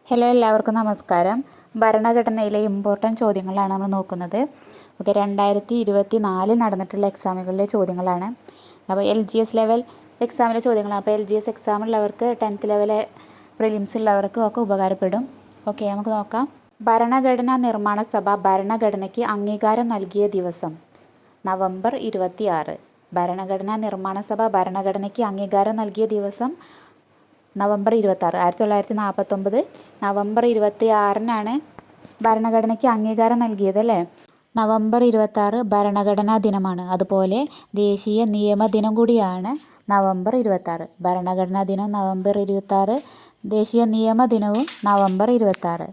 Hello, എല്ലാവർക്കും നമസ്കാരം. ഭരണഘടനയിലെ ഇമ്പോർട്ടൻറ്റ് ചോദ്യങ്ങളാണ് നമ്മൾ നോക്കുന്നത്. ഓക്കെ, 2024 നടന്നിട്ടുള്ള എക്സാമുകളിലെ ചോദ്യങ്ങളാണ്. അപ്പോൾ LGS ലെവൽ എക്സാമിലെ ചോദ്യങ്ങളാണ്. അപ്പോൾ LGS എക്സാം ഉള്ളവർക്ക് 10th ലെവൽ പ്രിലിംസ് ഉള്ളവർക്കും ഒക്കെ ഉപകാരപ്പെടും. ഓക്കെ, നമുക്ക് നോക്കാം. ഭരണഘടനാ നിർമ്മാണ സഭ ഭരണഘടനയ്ക്ക് അംഗീകാരം നൽകിയ ദിവസം നവംബർ 26. ഭരണഘടനാ നിർമ്മാണ സഭ ഭരണഘടനയ്ക്ക് അംഗീകാരം നൽകിയ ദിവസം നവംബർ 26. 1949 നവംബർ 26-നാണ് ഭരണഘടനയ്ക്ക് അംഗീകാരം നൽകിയത് അല്ലേ. നവംബർ 26 ഭരണഘടനാ ദിനമാണ്. അതുപോലെ ദേശീയ നിയമ ദിനം കൂടിയാണ് നവംബർ 26. ഭരണഘടനാ ദിനം നവംബർ 26, ദേശീയ നിയമ ദിനവും നവംബർ 26.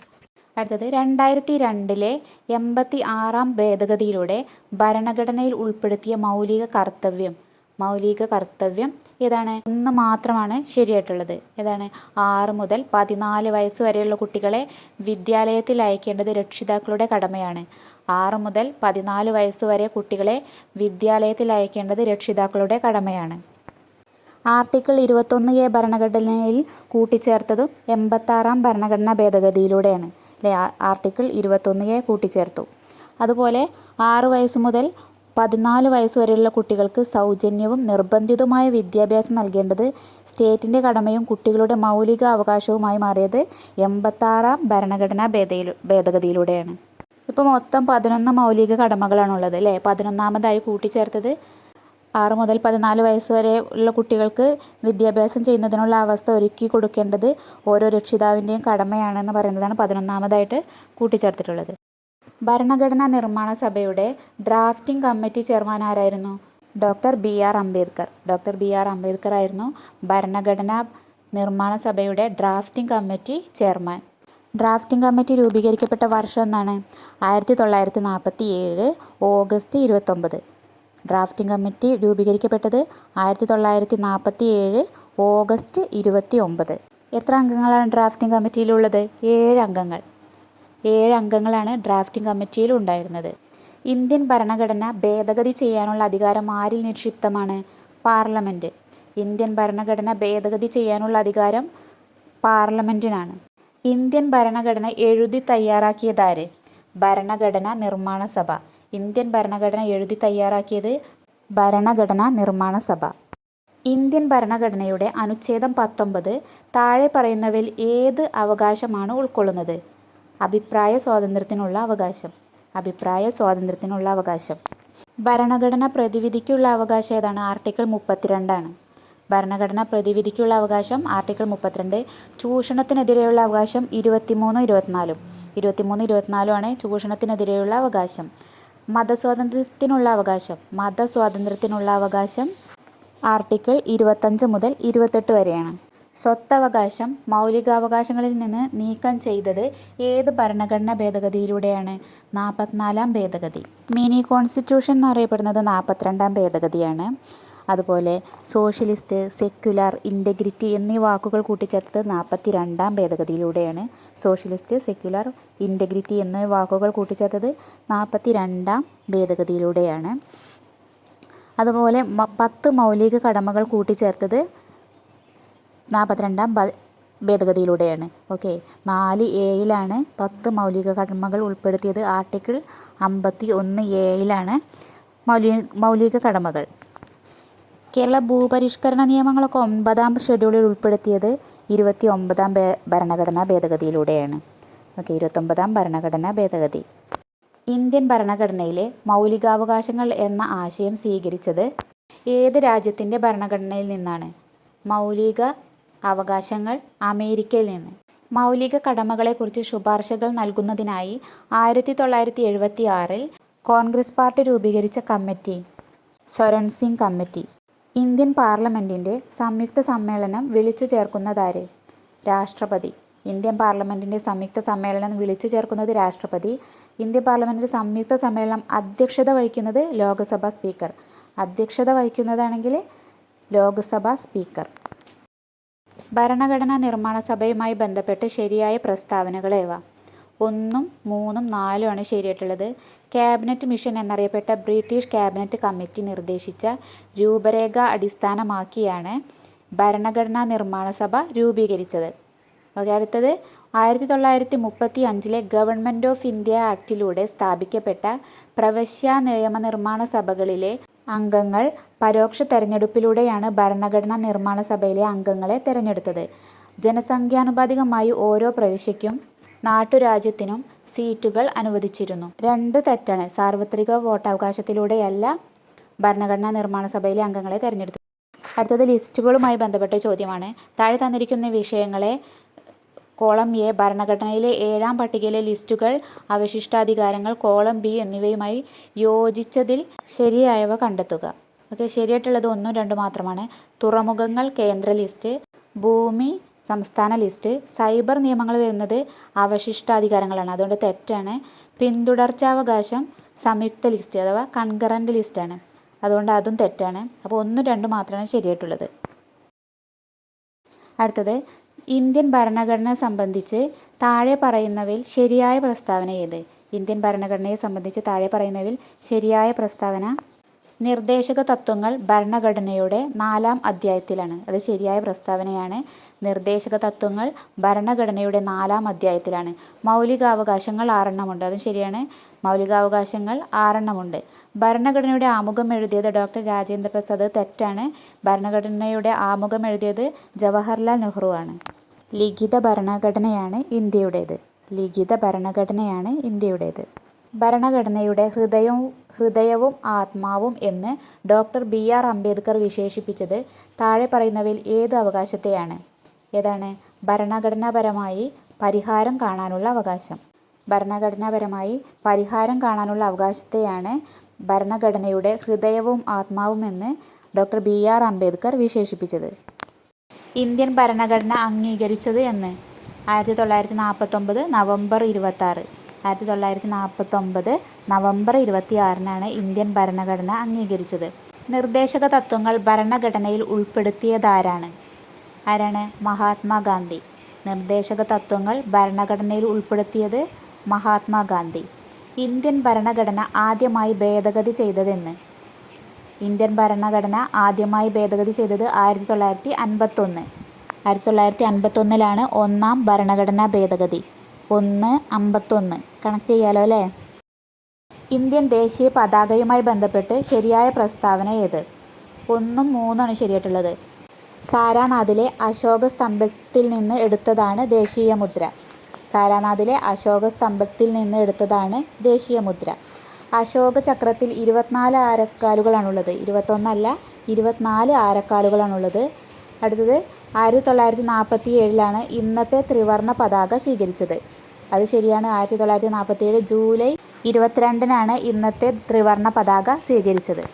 അടുത്തത് 2002 86-ാം ഭേദഗതിയിലൂടെ ഭരണഘടനയിൽ ഉൾപ്പെടുത്തിയ മൗലിക കർത്തവ്യം ഏതാണ്? ഒന്ന് മാത്രമാണ് ശരിയായിട്ടുള്ളത്. ഏതാണ്? 6 മുതൽ 14 വയസ്സ് വരെയുള്ള കുട്ടികളെ വിദ്യാലയത്തിൽ അയക്കേണ്ടത് രക്ഷിതാക്കളുടെ കടമയാണ്. 6 മുതൽ 14 വയസ്സ് വരെ കുട്ടികളെ വിദ്യാലയത്തിൽ അയക്കേണ്ടത് രക്ഷിതാക്കളുടെ കടമയാണ്. ആർട്ടിക്കിൾ 21A ഭരണഘടനയിൽ കൂട്ടിച്ചേർത്തതും 86-ാം ഭരണഘടനാ ഭേദഗതിയിലൂടെയാണ് അല്ലേ. ആർട്ടിക്കിൾ 21A കൂട്ടിച്ചേർത്തു. അതുപോലെ 6 വയസ്സ് മുതൽ 14 വയസ്സ് വരെയുള്ള കുട്ടികൾക്ക് സൗജന്യവും നിർബന്ധിതവുമായ വിദ്യാഭ്യാസം നൽകേണ്ടത് സ്റ്റേറ്റിൻ്റെ കടമയും കുട്ടികളുടെ മൗലിക അവകാശവുമായി മാറിയത് 86-ാം ഭരണഘടനാ ഭേദഗതിയിലൂടെയാണ്. ഇപ്പോൾ മൊത്തം 11 മൗലിക കടമകളാണുള്ളത് അല്ലേ. 11ാമതായി കൂട്ടിച്ചേർത്തത് 6 മുതൽ 14 വയസ്സ് വരെ ഉള്ള കുട്ടികൾക്ക് വിദ്യാഭ്യാസം ചെയ്യുന്നതിനുള്ള അവസ്ഥ ഒരുക്കി കൊടുക്കേണ്ടത് ഓരോ രക്ഷിതാവിൻ്റെയും കടമയാണെന്ന് പറയുന്നതാണ് 11ാമതായിട്ട് കൂട്ടിച്ചേർത്തിട്ടുള്ളത്. ഭരണഘടനാ നിർമ്മാണ സഭയുടെ ഡ്രാഫ്റ്റിംഗ് കമ്മിറ്റി ചെയർമാൻ ആരായിരുന്നു? Doctor BR Ambedkar. Doctor BR Ambedkar ആയിരുന്നു ഭരണഘടനാ നിർമ്മാണ സഭയുടെ drafting committee chairman. Drafting committee രൂപീകരിക്കപ്പെട്ട വർഷം എന്നാണ്? 1947 ഓഗസ്റ്റ് 29. ഡ്രാഫ്റ്റിംഗ് കമ്മിറ്റി രൂപീകരിക്കപ്പെട്ടത് 1947 ഓഗസ്റ്റ് 29. എത്ര അംഗങ്ങളാണ് ഡ്രാഫ്റ്റിംഗ് കമ്മിറ്റിയിലുള്ളത്? 7 അംഗങ്ങൾ. 7 അംഗങ്ങളാണ് ഡ്രാഫ്റ്റിംഗ് കമ്മിറ്റിയിൽ ഉണ്ടായിരുന്നത്. ഇന്ത്യൻ ഭരണഘടന ഭേദഗതി ചെയ്യാനുള്ള അധികാരം ആരിൽ നിക്ഷിപ്തമാണ്? പാർലമെൻറ്റ്. ഇന്ത്യൻ ഭരണഘടന ഭേദഗതി ചെയ്യാനുള്ള അധികാരം പാർലമെൻറ്റിനാണ്. ഇന്ത്യൻ ഭരണഘടന എഴുതി തയ്യാറാക്കിയതാര്? ഭരണഘടനാ നിർമ്മാണ സഭ. ഇന്ത്യൻ ഭരണഘടന എഴുതി തയ്യാറാക്കിയത് ഭരണഘടനാ നിർമ്മാണ സഭ. ഇന്ത്യൻ ഭരണഘടനയുടെ അനുച്ഛേദം 19 താഴെ പറയുന്നവയിൽ ഏത് അവകാശമാണ് ഉൾക്കൊള്ളുന്നത്? അഭിപ്രായ സ്വാതന്ത്ര്യത്തിനുള്ള അവകാശം. അഭിപ്രായ സ്വാതന്ത്ര്യത്തിനുള്ള അവകാശം. ഭരണഘടന പ്രതിവിധിക്കുള്ള അവകാശം ഏതാണ്? ആർട്ടിക്കിൾ 32 ആണ്. ഭരണഘടന പ്രതിവിധിക്കുള്ള അവകാശം ആർട്ടിക്കിൾ 32. ചൂഷണത്തിനെതിരെയുള്ള അവകാശം 23, 24 ആണ് ചൂഷണത്തിനെതിരെയുള്ള അവകാശം. മതസ്വാതന്ത്ര്യത്തിനുള്ള അവകാശം ആർട്ടിക്കിൾ 25 മുതൽ 28 വരെയാണ്. സ്വത്തവകാശം മൗലികാവകാശങ്ങളിൽ നിന്ന് നീക്കം ചെയ്തത് ഏത് ഭരണഘടനാ ഭേദഗതിയിലൂടെയാണ്? 44-ാം ഭേദഗതി. മിനി കോൺസ്റ്റിറ്റ്യൂഷൻ എന്നറിയപ്പെടുന്നത് 42-ാം ഭേദഗതിയാണ്. അതുപോലെ സോഷ്യലിസ്റ്റ്, സെക്യുലർ, ഇൻ്റഗ്രിറ്റി എന്നീ വാക്കുകൾ കൂട്ടിച്ചേർത്തത് 42-ാം ഭേദഗതിയിലൂടെയാണ്. സോഷ്യലിസ്റ്റ്, സെക്യുലർ, ഇൻ്റഗ്രിറ്റി എന്നീ വാക്കുകൾ കൂട്ടിച്ചേർത്തത് 42-ാം ഭേദഗതിയിലൂടെയാണ്. അതുപോലെ 10 മൗലിക കടമകൾ കൂട്ടിച്ചേർത്തത് 42-ാം ഭേദഗതിയിലൂടെയാണ്. ഓക്കെ, 4A-യിലാണ് 10 മൗലിക കടമകൾ ഉൾപ്പെടുത്തിയത്. ആർട്ടിക്കിൾ 51A-യിലാണ് മൗലിക കടമകൾ. കേരള ഭൂപരിഷ്കരണ നിയമങ്ങളൊക്കെ 9-ാം ഷെഡ്യൂളിൽ ഉൾപ്പെടുത്തിയത് 29-ാം ഭരണഘടനാ ഭേദഗതിയിലൂടെയാണ്. ഓക്കെ, 29-ാം ഭരണഘടനാ ഭേദഗതി. ഇന്ത്യൻ ഭരണഘടനയിലെ മൗലികാവകാശങ്ങൾ എന്ന ആശയം സ്വീകരിച്ചത് ഏത് രാജ്യത്തിൻ്റെ ഭരണഘടനയിൽ നിന്നാണ്? മൗലിക അവകാശങ്ങൾ അമേരിക്കയിൽ നിന്ന്. മൗലിക കടമകളെക്കുറിച്ച് ശുപാർശകൾ നൽകുന്നതിനായി 1976 കോൺഗ്രസ് പാർട്ടി രൂപീകരിച്ച കമ്മിറ്റി സൊരൻസിംഗ് കമ്മിറ്റി. ഇന്ത്യൻ പാർലമെൻറ്റിൻ്റെ സംയുക്ത സമ്മേളനം വിളിച്ചു ചേർക്കുന്നതാര്? രാഷ്ട്രപതി. ഇന്ത്യൻ പാർലമെൻറ്റിൻ്റെ സംയുക്ത സമ്മേളനം വിളിച്ചു ചേർക്കുന്നത് രാഷ്ട്രപതി. ഇന്ത്യൻ പാർലമെൻറ്റിൻ്റെ സംയുക്ത സമ്മേളനം അധ്യക്ഷത വഹിക്കുന്നത് ലോക്സഭാ സ്പീക്കർ. അധ്യക്ഷത വഹിക്കുന്നതാണെങ്കിൽ ലോക്സഭാ സ്പീക്കർ. ഭരണഘടനാ നിർമ്മാണ സഭയുമായി ബന്ധപ്പെട്ട് ശരിയായ പ്രസ്താവനകൾ ഏവ? 1, 3, 4 ആണ് ശരിയായിട്ടുള്ളത്. ക്യാബിനറ്റ് മിഷൻ എന്നറിയപ്പെട്ട ബ്രിട്ടീഷ് ക്യാബിനറ്റ് കമ്മിറ്റി നിർദ്ദേശിച്ച രൂപരേഖ അടിസ്ഥാനമാക്കിയാണ് ഭരണഘടനാ നിർമ്മാണ സഭ രൂപീകരിച്ചത്. ഓക്കെ, അടുത്തത് 1935 ഗവൺമെൻറ് ഓഫ് ഇന്ത്യ ആക്ടിലൂടെ സ്ഥാപിക്കപ്പെട്ട പ്രവശ്യ നിയമനിർമ്മാണ സഭകളിലെ അംഗങ്ങൾ പരോക്ഷ തെരഞ്ഞെടുപ്പിലൂടെയാണ് ഭരണഘടനാ നിർമ്മാണ സഭയിലെ അംഗങ്ങളെ തിരഞ്ഞെടുത്തത്. ജനസംഖ്യാനുപാതികമായി ഓരോ പ്രവിശ്യയ്ക്കും നാട്ടുരാജ്യത്തിനും സീറ്റുകൾ അനുവദിച്ചിരുന്നു. 2 തെറ്റാണ്. സാർവത്രിക വോട്ടവകാശത്തിലൂടെയല്ല ഭരണഘടനാ നിർമ്മാണ സഭയിലെ അംഗങ്ങളെ തിരഞ്ഞെടുത്തത്. അടുത്തത് ലിസ്റ്റുകളുമായി ബന്ധപ്പെട്ട ചോദ്യമാണ്. താഴെ തന്നിരിക്കുന്ന വിഷയങ്ങളെ കോളം എ ഭരണഘടനയിലെ 7ാം പട്ടികയിലെ ലിസ്റ്റുകൾ അവശിഷ്ടാധികാരങ്ങൾ കോളം ബി എന്നിവയുമായി യോജിച്ചതിൽ ശരിയായവ കണ്ടെത്തുക. ഓക്കെ, ശരിയായിട്ടുള്ളത് 1ഉം 2ഉം മാത്രമാണ്. തുറമുഖങ്ങൾ കേന്ദ്ര ലിസ്റ്റ്, ഭൂമി സംസ്ഥാന ലിസ്റ്റ്. സൈബർ നിയമങ്ങൾ വരുന്നത് അവശിഷ്ടാധികാരങ്ങളാണ്, അതുകൊണ്ട് തെറ്റാണ്. പിന്തുടർച്ചാവകാശം സംയുക്ത ലിസ്റ്റ് അഥവാ കൺകറൻറ്റ് ലിസ്റ്റാണ്, അതുകൊണ്ട് അതും തെറ്റാണ്. അപ്പോൾ 1ഉം 2ഉം മാത്രമാണ് ശരിയായിട്ടുള്ളത്. അടുത്തത് ഇന്ത്യൻ ഭരണഘടന സംബന്ധിച്ച് താഴെ പറയുന്നവയിൽ ശരിയായ പ്രസ്താവന ഏത്? ഇന്ത്യൻ ഭരണഘടനയെ സംബന്ധിച്ച് താഴെ പറയുന്നവയിൽ ശരിയായ പ്രസ്താവന നിർദ്ദേശക തത്വങ്ങൾ ഭരണഘടനയുടെ 4ാം അധ്യായത്തിലാണ്. അത് ശരിയായ പ്രസ്താവനയാണ്. നിർദ്ദേശക തത്വങ്ങൾ ഭരണഘടനയുടെ 4ാം അധ്യായത്തിലാണ്. മൗലികാവകാശങ്ങൾ 6 അതും ശരിയാണ്. മൗലികാവകാശങ്ങൾ 6 ഭരണഘടനയുടെ ആമുഖം എഴുതിയത് ഡോക്ടർ രാജേന്ദ്ര പ്രസാദ്. തെറ്റാണ്. ഭരണഘടനയുടെ ആമുഖം എഴുതിയത് ജവഹർലാൽ നെഹ്റു ആണ്. ലിഖിത ഭരണഘടനയാണ് ഇന്ത്യയുടേത്. ലിഖിത ഭരണഘടനയാണ് ഇന്ത്യയുടേത്. ഭരണഘടനയുടെ ഹൃദയവും ആത്മാവും എന്ന് ഡോക്ടർ BR അംബേദ്കർ വിശേഷിപ്പിച്ചത് താഴെ പറയുന്നവയിൽ ഏത് അവകാശത്തെയാണ്? ഏതാണ്? ഭരണഘടനാപരമായി പരിഹാരം കാണാനുള്ള അവകാശം. ഭരണഘടനാപരമായി പരിഹാരം കാണാനുള്ള അവകാശത്തെയാണ് ഭരണഘടനയുടെ ഹൃദയവും ആത്മാവും എന്ന് ഡോക്ടർ BR അംബേദ്കർ വിശേഷിപ്പിച്ചത്. ഇന്ത്യൻ ഭരണഘടന അംഗീകരിച്ചത് എന്ന്? 1949 നവംബർ 26. 1949 നവംബർ 26 ഇന്ത്യൻ ഭരണഘടന അംഗീകരിച്ചത്. നിർദ്ദേശക തത്വങ്ങൾ ഭരണഘടനയിൽ ഉൾപ്പെടുത്തിയതാരാണ്? ആരാണ്? മഹാത്മാഗാന്ധി. നിർദ്ദേശക തത്വങ്ങൾ ഭരണഘടനയിൽ ഉൾപ്പെടുത്തിയത് മഹാത്മാഗാന്ധി. ഇന്ത്യൻ ഭരണഘടന ആദ്യമായി ഭേദഗതി ചെയ്തതെന്ന്? ഇന്ത്യൻ ഭരണഘടന ആദ്യമായി ഭേദഗതി ചെയ്തത് 1951. 1951 1ാം ഭരണഘടനാ ഭേദഗതി. 151 കണക്ട് ചെയ്യാലോ അല്ലേ? ഇന്ത്യൻ ദേശീയ പതാകയുമായി ബന്ധപ്പെട്ട് ശരിയായ പ്രസ്താവന ഏത്? 1ഉം 3ഉമാണ് ശരിയായിട്ടുള്ളത്. സാരാനാഥിലെ അശോക സ്തംഭത്തിൽ നിന്ന് എടുത്തതാണ് ദേശീയ മുദ്ര. സാരാനാഥിലെ അശോക സ്തംഭത്തിൽ നിന്ന് എടുത്തതാണ് ദേശീയ മുദ്ര. അശോക ചക്രത്തിൽ 24 ആരക്കാലുകളാണുള്ളത്. 21 അല്ല, 24 ആരക്കാലുകളാണുള്ളത്. അടുത്തത് 1947 ഇന്നത്തെ ത്രിവർണ്ണ പതാക സ്വീകരിച്ചത്. അത് ശരിയാണ്. 1947 ജൂലൈ 22 ഇന്നത്തെ ത്രിവർണ്ണ പതാക സ്വീകരിച്ചത്.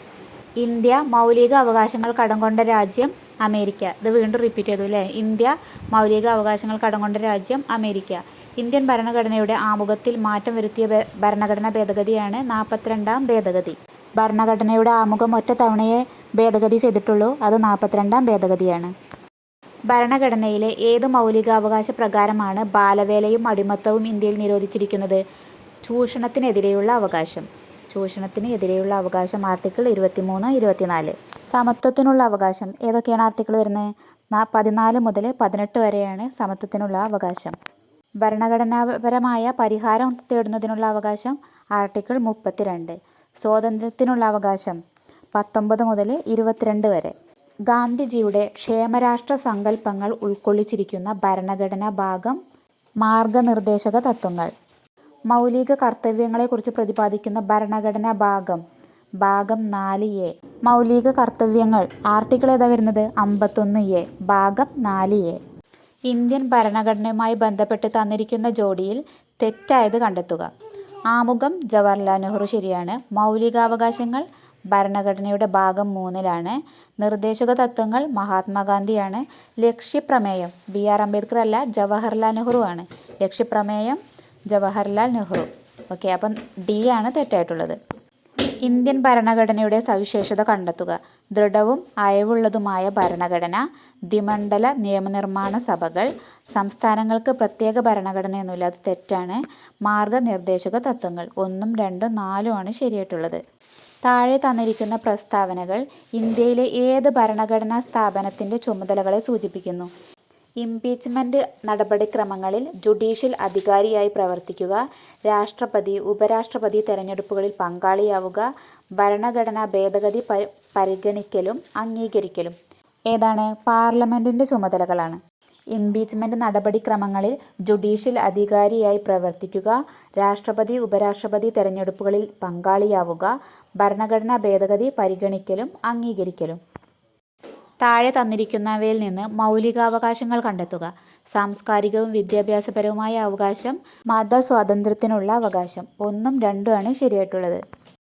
ഇന്ത്യ മൗലിക അവകാശങ്ങൾ കടം കൊണ്ട രാജ്യം അമേരിക്ക. ഇത് വീണ്ടും റിപ്പീറ്റ് ചെയ്തു അല്ലേ? ഇന്ത്യ മൗലിക അവകാശങ്ങൾ കടം കൊണ്ട രാജ്യം അമേരിക്ക. ഇന്ത്യൻ ഭരണഘടനയുടെ ആമുഖത്തിൽ മാറ്റം വരുത്തിയ ഭരണഘടനാ ഭേദഗതിയാണ് 42ാം ഭേദഗതി. ഭരണഘടനയുടെ ആമുഖം ഒറ്റ തവണയേ ഭേദഗതി ചെയ്തിട്ടുള്ളൂ. അത് 42ാം ഭേദഗതിയാണ്. ഭരണഘടനയിലെ ഏത് മൗലികാവകാശ പ്രകാരമാണ് ബാലവേലയും അടിമത്തവും ഇന്ത്യയിൽ നിരോധിച്ചിരിക്കുന്നത്? ചൂഷണത്തിനെതിരെയുള്ള അവകാശം. ചൂഷണത്തിന് എതിരെയുള്ള അവകാശം ആർട്ടിക്കിൾ 23, 24. സമത്വത്തിനുള്ള അവകാശം ഏതൊക്കെയാണ് ആർട്ടിക്കിൾ വരുന്നത്? 14 മുതൽ 18 വരെയാണ് സമത്വത്തിനുള്ള അവകാശം. ഭരണഘടനാപരമായ പരിഹാരം തേടുന്നതിനുള്ള അവകാശം ആർട്ടിക്കിൾ 32. സ്വാതന്ത്ര്യത്തിനുള്ള അവകാശം 19 മുതൽ 22 വരെ. ഗാന്ധിജിയുടെ ക്ഷേമരാഷ്ട്ര സങ്കല്പങ്ങൾ ഉൾക്കൊള്ളിച്ചിരിക്കുന്ന ഭരണഘടനാ ഭാഗം മാർഗനിർദ്ദേശക തത്വങ്ങൾ. മൗലിക കർത്തവ്യങ്ങളെക്കുറിച്ച് പ്രതിപാദിക്കുന്ന ഭരണഘടനാ ഭാഗം 4A. മൗലിക കർത്തവ്യങ്ങൾ ആർട്ടിക്കിൾ ഏതാ വരുന്നത്? 51A ഭാഗം 4A. ഇന്ത്യൻ ഭരണഘടനയുമായി ബന്ധപ്പെട്ട് തന്നിരിക്കുന്ന ജോഡിയിൽ തെറ്റായത് കണ്ടെത്തുക. ആമുഖം ജവഹർലാൽ നെഹ്റു ശരിയാണ്. മൗലികാവകാശങ്ങൾ ഭരണഘടനയുടെ ഭാഗം 3ലാണ്. നിർദ്ദേശക തത്വങ്ങൾ മഹാത്മാഗാന്ധിയാണ്. ലക്ഷ്യപ്രമേയം BR അംബേദ്കർ അല്ല, ജവഹർലാൽ നെഹ്റു ആണ്. ലക്ഷ്യപ്രമേയം ജവഹർലാൽ നെഹ്റു. ഓക്കെ, അപ്പം D ആണ് തെറ്റായിട്ടുള്ളത്. ഇന്ത്യൻ ഭരണഘടനയുടെ സവിശേഷത കണ്ടെത്തുക. ദൃഢവും അയവുള്ളതുമായ ഭരണഘടന, ദ്വിമണ്ഡല നിയമനിർമ്മാണ സഭകൾ, സംസ്ഥാനങ്ങൾക്ക് പ്രത്യേക ഭരണഘടനയൊന്നുമില്ല. അത് തെറ്റാണ്. മാർഗനിർദ്ദേശക തത്വങ്ങൾ 1ഉം 2ഉം 4ഉമാണ് ശരിയായിട്ടുള്ളത്. താഴെ തന്നിരിക്കുന്ന പ്രസ്താവനകൾ ഇന്ത്യയിലെ ഏത് ഭരണഘടനാ സ്ഥാപനത്തിൻ്റെ ചുമതലകളെ സൂചിപ്പിക്കുന്നു? ഇംപീച്ച്മെന്റ് നടപടിക്രമങ്ങളിൽ ജുഡീഷ്യൽ അധികാരിയായി പ്രവർത്തിക്കുക, രാഷ്ട്രപതി ഉപരാഷ്ട്രപതി തെരഞ്ഞെടുപ്പുകളിൽ പങ്കാളിയാവുക, ഭരണഘടനാ ഭേദഗതി പരിഗണിക്കലും അംഗീകരിക്കലും. ഏതാണ്? പാർലമെന്റിന്റെ ചുമതലകളാണ്. ഇംപീച്ച്മെന്റ് നടപടിക്രമങ്ങളിൽ ജുഡീഷ്യൽ അധികാരിയായി പ്രവർത്തിക്കുക, രാഷ്ട്രപതി ഉപരാഷ്ട്രപതി തെരഞ്ഞെടുപ്പുകളിൽ പങ്കാളിയാവുക, ഭരണഘടനാ ഭേദഗതി പരിഗണിക്കലും അംഗീകരിക്കലും. താഴെ തന്നിരിക്കുന്നവയിൽ നിന്ന് മൗലികാവകാശങ്ങൾ കണ്ടെത്തുക. സാംസ്കാരികവും വിദ്യാഭ്യാസപരവുമായ അവകാശം, മതസ്വാതന്ത്ര്യത്തിനുള്ള അവകാശം. 1ഉം 2ഉം ആണ് ശരിയായിട്ടുള്ളത്.